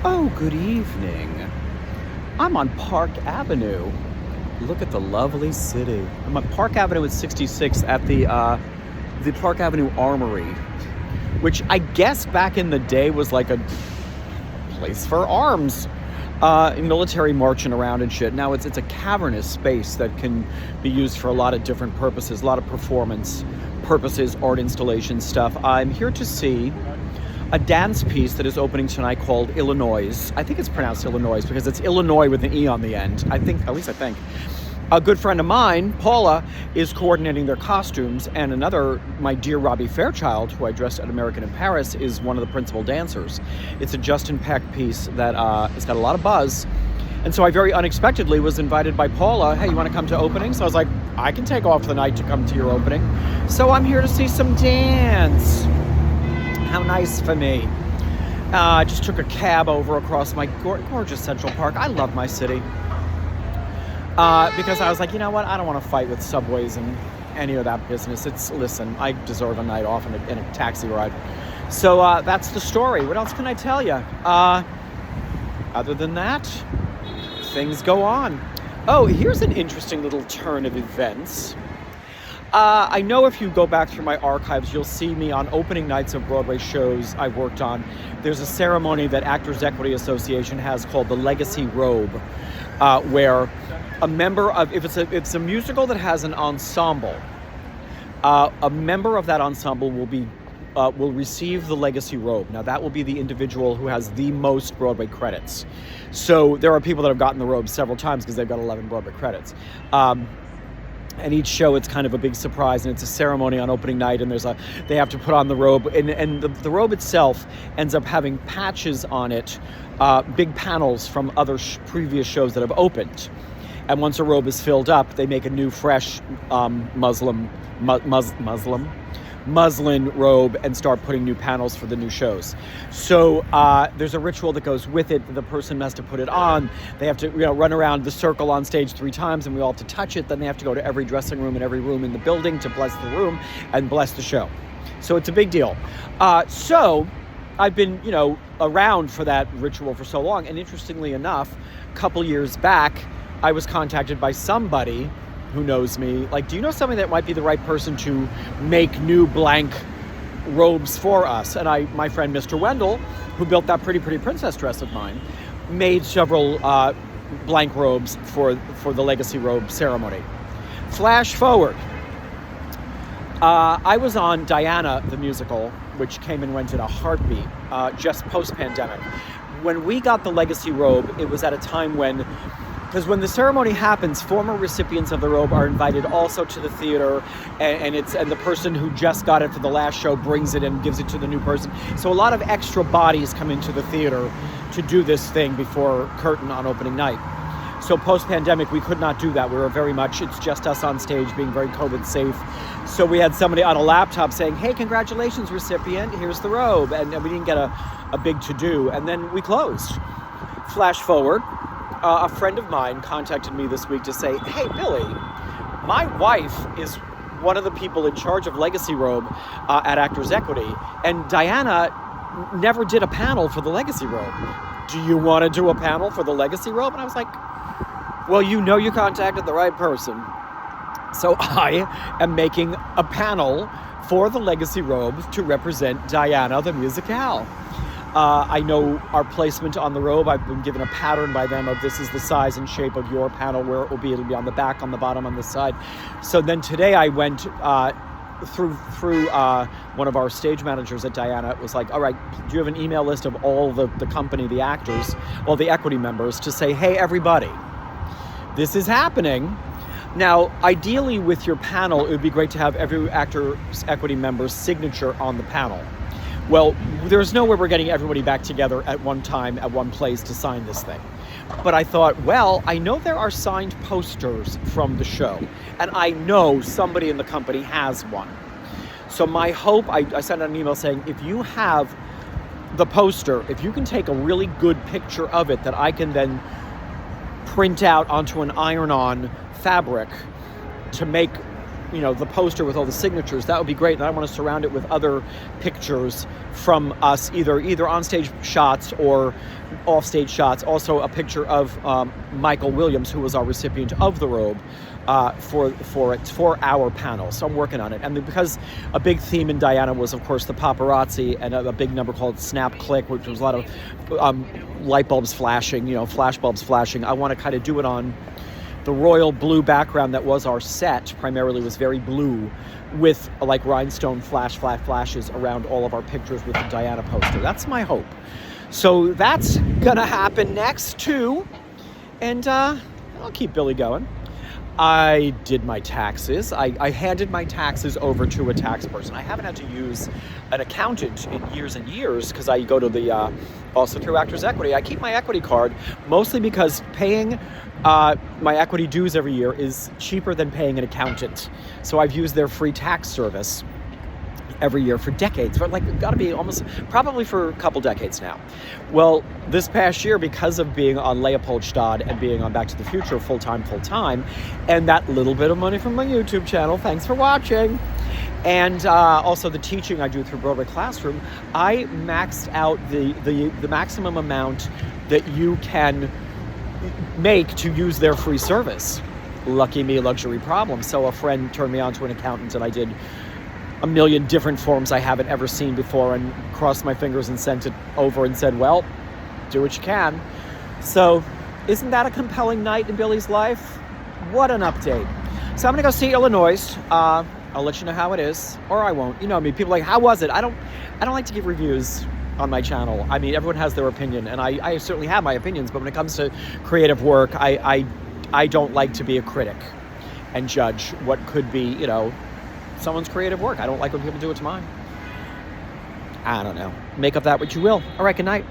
Oh, good evening. I'm on Park Avenue. Look at the lovely city. I'm on Park Avenue at 66 at the Park Avenue Armory, which I guess back in the day was like a place for arms, military marching around and shit. Now it's a cavernous space that can be used for a lot of different purposes, a lot of performance purposes, art installation stuff. I'm here to see a dance piece that is opening tonight called Illinoise. I think it's pronounced Illinoise because it's Illinois with an E on the end. I think. A good friend of mine, Paula, is coordinating their costumes, and my dear Robbie Fairchild, who I dressed at American in Paris, is one of the principal dancers. It's a Justin Peck piece that has got a lot of buzz. And so I very unexpectedly was invited by Paula, hey, you want to come to opening? So I was like, I can take off the night to come to your opening. So I'm here to see some dance. How nice for me. I just took a cab over across my gorgeous Central Park. I love my city. Because I was like, you know what? I don't want to fight with subways and any of that business. Listen, I deserve a night off in a taxi ride. So that's the story. What else can I tell you? Other than that, things go on. Oh, here's an interesting little turn of events. I know if you go back through my archives, you'll see me on opening nights of Broadway shows I worked on. There's a ceremony that Actors Equity Association has called the Legacy Robe, where a member of, if it's a musical that has an ensemble, a member of that ensemble will receive the Legacy Robe. Now that will be the individual who has the most Broadway credits. So there are people that have gotten the robe several times because they've got 11 Broadway credits. And each show, it's kind of a big surprise, and it's a ceremony on opening night, and they have to put on the robe, and the robe itself ends up having patches on it, big panels from other previous shows that have opened. And once a robe is filled up, they make a new, fresh muslin robe and start putting new panels for the new shows. So there's a ritual that goes with it. The person has to put it on. They have to run around the circle on stage 3 times, and we all have to touch it. Then they have to go to every dressing room and every room in the building to bless the room and bless the show. So it's a big deal. So I've been, around for that ritual for so long. And interestingly enough, a couple years back, I was contacted by somebody who knows me, like, do you know somebody that might be the right person to make new blank robes for us? And my friend Mr. Wendell, who built that pretty princess dress of mine, made several blank robes for the Legacy Robe ceremony. Flash forward. I was on Diana, the musical, which came and went in a heartbeat, just post-pandemic. When we got the Legacy Robe, it was at a time because when the ceremony happens, former recipients of the robe are invited also to the theater, and the person who just got it for the last show brings it and gives it to the new person. So a lot of extra bodies come into the theater to do this thing before curtain on opening night. So post-pandemic, we could not do that. We were very much, it's just us on stage being very COVID safe. So we had somebody on a laptop saying, hey, congratulations, recipient, here's the robe. And we didn't get a big to-do. And then we closed. Flash forward. A friend of mine contacted me this week to say, hey, Billy, my wife is one of the people in charge of Legacy Robe at Actors Equity, and Diana never did a panel for the Legacy Robe. Do you want to do a panel for the Legacy Robe? And I was like, well, you contacted the right person. So I am making a panel for the Legacy Robe to represent Diana the musicale. I know our placement on the robe. I've been given a pattern by them of this is the size and shape of your panel, where it'll be on the back, on the bottom, on the side. So then today I went through one of our stage managers at Diana. It was like, all right, do you have an email list of all the company, the actors, all the equity members, to say, hey, everybody, this is happening. Now, ideally with your panel, it would be great to have every Actors Equity member's signature on the panel. Well, there's no way we're getting everybody back together at one time, at one place to sign this thing. But I thought, well, I know there are signed posters from the show, and I know somebody in the company has one. So my hope, I sent out an email saying, if you have the poster, if you can take a really good picture of it that I can then print out onto an iron-on fabric to make the poster with all the signatures. That would be great. And I want to surround it with other pictures from us, either onstage shots or offstage shots. Also a picture of Michael Williams, who was our recipient of the robe, for our panel. So I'm working on it. And because a big theme in Diana was, of course, the paparazzi, and a big number called Snap Click, which was a lot of light bulbs flashing, flash bulbs flashing. I want to kind of do it on the royal blue background that was our set. Primarily was very blue, with like rhinestone flashes around all of our pictures with the Diana poster. That's my hope. So that's gonna happen next too, and I'll keep Billy going. I did my taxes. I handed my taxes over to a tax person. I haven't had to use an accountant in years and years because I go to the, also through Actors Equity. I keep my equity card mostly because paying my equity dues every year is cheaper than paying an accountant. So I've used their free tax service every year for decades, for gotta be probably for a couple decades now. Well, this past year, because of being on Leopoldstadt and being on Back to the Future full-time, and that little bit of money from my YouTube channel, thanks for watching, and also the teaching I do through Broadway Classroom, I maxed out the maximum amount that you can make to use their free service. Lucky me, luxury problem. So a friend turned me on to an accountant, and I did a million different forms I haven't ever seen before, and crossed my fingers and sent it over and said, well, do what you can. So isn't that a compelling night in Billy's life? What an update. So I'm gonna go see Illinoise. I'll let you know how it is, or I won't. You know me, people are like, how was it? I don't like to give reviews on my channel. I mean, everyone has their opinion, and I certainly have my opinions, but when it comes to creative work, I don't like to be a critic and judge what could be, someone's creative work. I don't like when people do it to mine. I don't know. Make of that what you will. All right, good night.